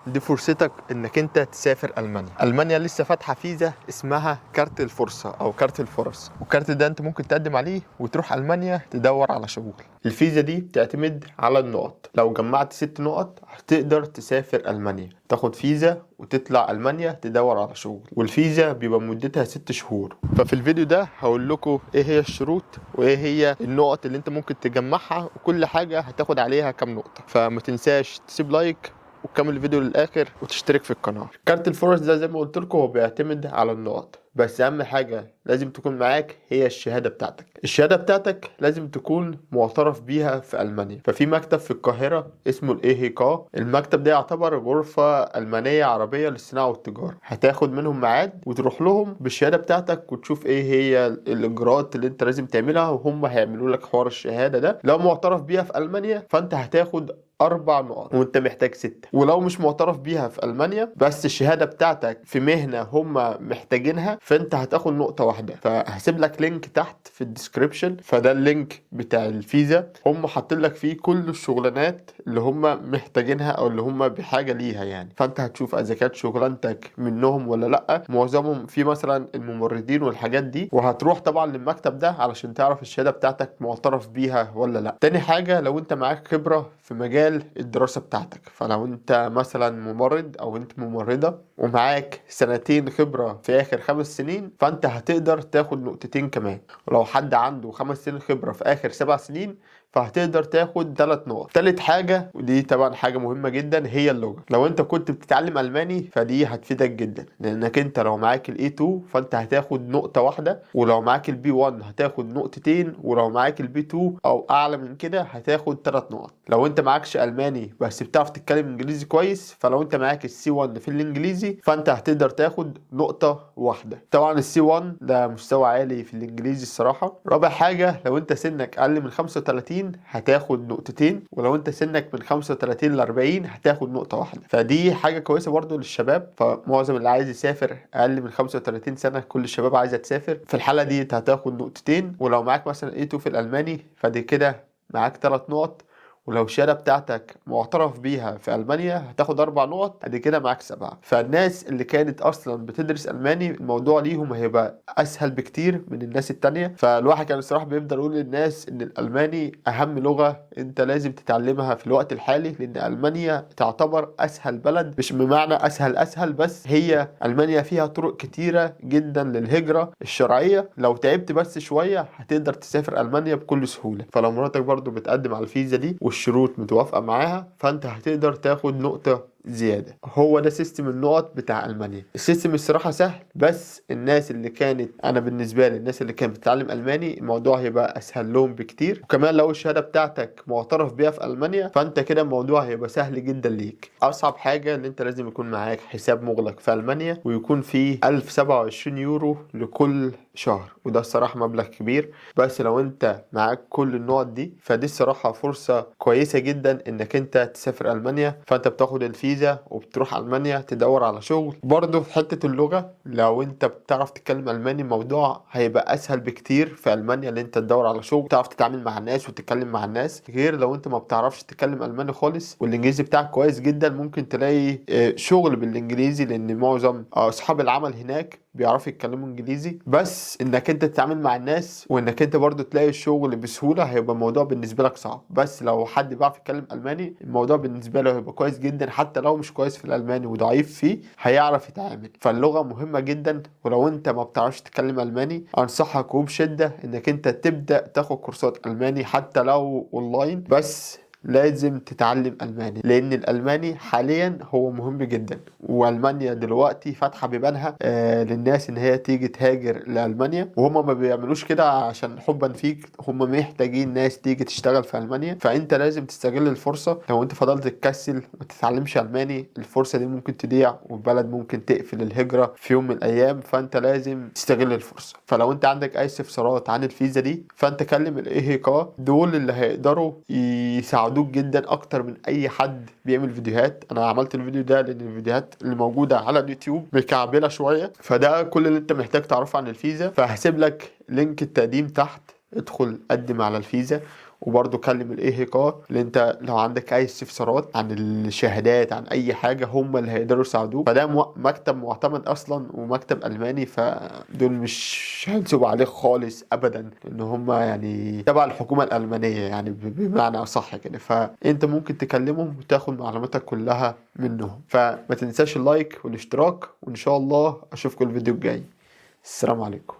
دي فرصتك انك انت تسافر المانيا. المانيا لسه فاتحه فيزا اسمها كارت الفرصه او كارت الفرص، والكارت ده انت ممكن تقدم عليه وتروح المانيا تدور على شغل. الفيزا دي بتعتمد على النقط، لو جمعت 6 نقط هتقدر تسافر المانيا، تاخد فيزا وتطلع المانيا تدور على شغل. والفيزا بيبقى مدتها 6 شهور. ففي الفيديو ده هقول لكم ايه هي الشروط وايه هي النقط اللي انت ممكن تجمعها، وكل حاجه هتاخد عليها كام نقطه. فما تنساش تسيب لايك وكمل الفيديو للاخر وتشترك في القناه. كارت الفرص ده زي ما قلت لكم هو بيعتمد على النقط، بس اهم حاجه لازم تكون معاك هي الشهاده بتاعتك. الشهاده بتاعتك لازم تكون معترف بيها في المانيا. ففي مكتب في القاهره اسمه الايهيكا، المكتب ده يعتبر غرفه المانيه عربيه للصناعه والتجاره. هتاخد منهم ميعاد وتروح لهم بالشهاده بتاعتك وتشوف ايه هي الاجراءات اللي انت لازم تعملها، وهم هيعملوا لك حوار الشهاده ده. لو معترف بيها في المانيا فانت هتاخد 4 نقط وانت محتاج 6. ولو مش معترف بيها في المانيا بس الشهاده بتاعتك في مهنه هم محتاجينها فانت هتاخد نقطه واحده. فهسيب لك لينك تحت في الديسكريبشن، فده اللينك بتاع الفيزا، هم حاطين لك فيه كل الشغلانات اللي هم محتاجينها او اللي هم بحاجه ليها يعني. فانت هتشوف اذا كانت شغلانتك منهم ولا لا. معظمهم في مثلا الممرضين والحاجات دي، وهتروح طبعا للمكتب ده علشان تعرف الشهاده بتاعتك معترف بيها ولا لا. تاني حاجه لو انت معاك خبره في مجال الدراسة بتاعتك، فلو انت مثلا ممرض او انت ممرضة ومعاك 2 خبرة في اخر 5 سنين فانت هتقدر تاخد نقطتين كمان. ولو حد عنده 5 سنين خبرة في اخر 7 سنين فهتقدر تاخد 3 نقط. تالت حاجة ودي طبعا حاجة مهمة جدا هي اللغة. لو انت كنت بتتعلم الماني فدي هتفيدك جدا، لانك انت لو معاك الاي 2 فانت هتاخد نقطة واحدة، ولو معاك البي 1 هتاخد نقطتين، ولو معاك البي 2 او اعلى من كده هتاخد 3 نقط. لو انت معاكش الماني بس بتعرف تتكلم انجليزي كويس، فلو انت معاك السي 1 في الانجليزي فانت هتقدر تاخد نقطة واحدة. طبعا السي 1 ده مستوى عالي في الانجليزي الصراحة. رابع حاجة لو انت سنك اقل من 35 هتاخد نقطتين، ولو انت سنك من 35 ل 40 هتاخد نقطة واحدة. فدي حاجة كويسة برضو للشباب. فمعظم اللي عايز يسافر اقل من 35 سنة، كل الشباب عايزة تسافر، في الحالة دي انت هتاخد نقطتين. ولو معاك مثلا A2 في الالماني فدي كده معاك 3 نقط. ولو الشهادة بتاعتك معترف بيها في ألمانيا هتاخد 4 نقط، ادي كده معاك 7. فالناس اللي كانت أصلا بتدرس ألماني الموضوع ليهم هيبقى أسهل بكتير من الناس التانية. فالواحد كان الصراحة بيفضل يقول للناس إن الألماني أهم لغة أنت لازم تتعلمها في الوقت الحالي، لأن ألمانيا تعتبر أسهل بلد. مش بمعنى أسهل بس هي ألمانيا فيها طرق كتيرة جدا للهجرة الشرعية. لو تعبت بس شوية هتقدر تسافر ألمانيا بكل سهولة. فلو مراتك برضو بتقدم على الفيزا دي والشروط متوافقة معاها فانت هتقدر تاخد نقطة زيادة. هو ده سيستم النقط بتاع ألمانيا. السيستم الصراحة سهل، بس الناس اللي كانت أنا بالنسبة لي الناس اللي كانت بتتعلم ألماني الموضوع هيبقى أسهل لهم بكتير. وكمان لو الشهادة بتاعتك معترف بيها في ألمانيا فأنت كده الموضوع هيبقى سهل جدا ليك. أصعب حاجة إن أنت لازم يكون معاك حساب مغلق في ألمانيا ويكون فيه 1027 يورو لكل شهر، وده الصراحة مبلغ كبير. بس لو أنت معاك كل النقط دي فدي الصراحة فرصة كويسة جدا إنك أنت تسافر ألمانيا. فأنت بتاخد الفيزا وبتروح ألمانيا تدور على شغل. برضه في حتة اللغة لو انت بتعرف تتكلم ألماني الموضوع هيبقى أسهل بكتير في ألمانيا، اللي انت تدور على شغل تعرف تتعامل مع الناس وتتكلم مع الناس. غير لو انت ما بتعرفش تتكلم ألماني خالص والإنجليزي بتاعك كويس جدا ممكن تلاقي شغل بالإنجليزي، لأن معظم أصحاب العمل هناك بيعرفوا يتكلموا انجليزي. بس انك انت تتعامل مع الناس وانك انت برضو تلاقي الشغل بسهولة هيبقى الموضوع بالنسبة لك صعب. بس لو حد بيعرف يتكلم الماني الموضوع بالنسبة له هيبقى كويس جدا، حتى لو مش كويس في الالماني وضعيف فيه هيعرف يتعامل. فاللغة مهمة جدا، ولو انت ما بتعرفش تتكلم الماني انصحك وبشدة انك انت تبدأ تاخد كورسات الماني حتى لو اونلاين. بس لازم تتعلم ألماني، لأن الألماني حاليا هو مهم جدا. وألمانيا دلوقتي فاتحة بيبانها للناس إن هي تيجي تهاجر لألمانيا، وهم ما بيعملوش كده عشان حبا فيك، هم محتاجين ناس تيجي تشتغل في ألمانيا. فأنت لازم تستغل الفرصة. لو أنت فضلت تكسل وما تتعلمش ألماني الفرصة دي ممكن تضيع، والبلد ممكن تقفل الهجرة في يوم من الأيام. فأنت لازم تستغل الفرصة. فلو أنت عندك أي استفسارات عن الفيزا دي فأنت كلم الإيهيكا، دول اللي هيقدروا يساعدوك جدا اكتر من اي حد بيعمل فيديوهات. انا عملت الفيديو ده لان الفيديوهات اللي موجوده على اليوتيوب مكعبله شويه. فده كل اللي انت محتاج تعرفه عن الفيزا. فهسيب لك لينك التقديم تحت، ادخل قدم على الفيزا وبرضه كلم الايهيكا اللي انت لو عندك اي استفسارات عن الشهادات عن اي حاجه، هم اللي هيقدروا يساعدوك. فده مكتب معتمد اصلا ومكتب الماني، فدول مش هينسبوا عليه خالص ابدا، ان هم يعني تبع الحكومه الالمانيه يعني بمعنى اصح كده. فانت ممكن تكلمهم وتاخد معلوماتك كلها منهم. فما تنساش اللايك والاشتراك، وان شاء الله اشوفكم الفيديو الجاي. السلام عليكم.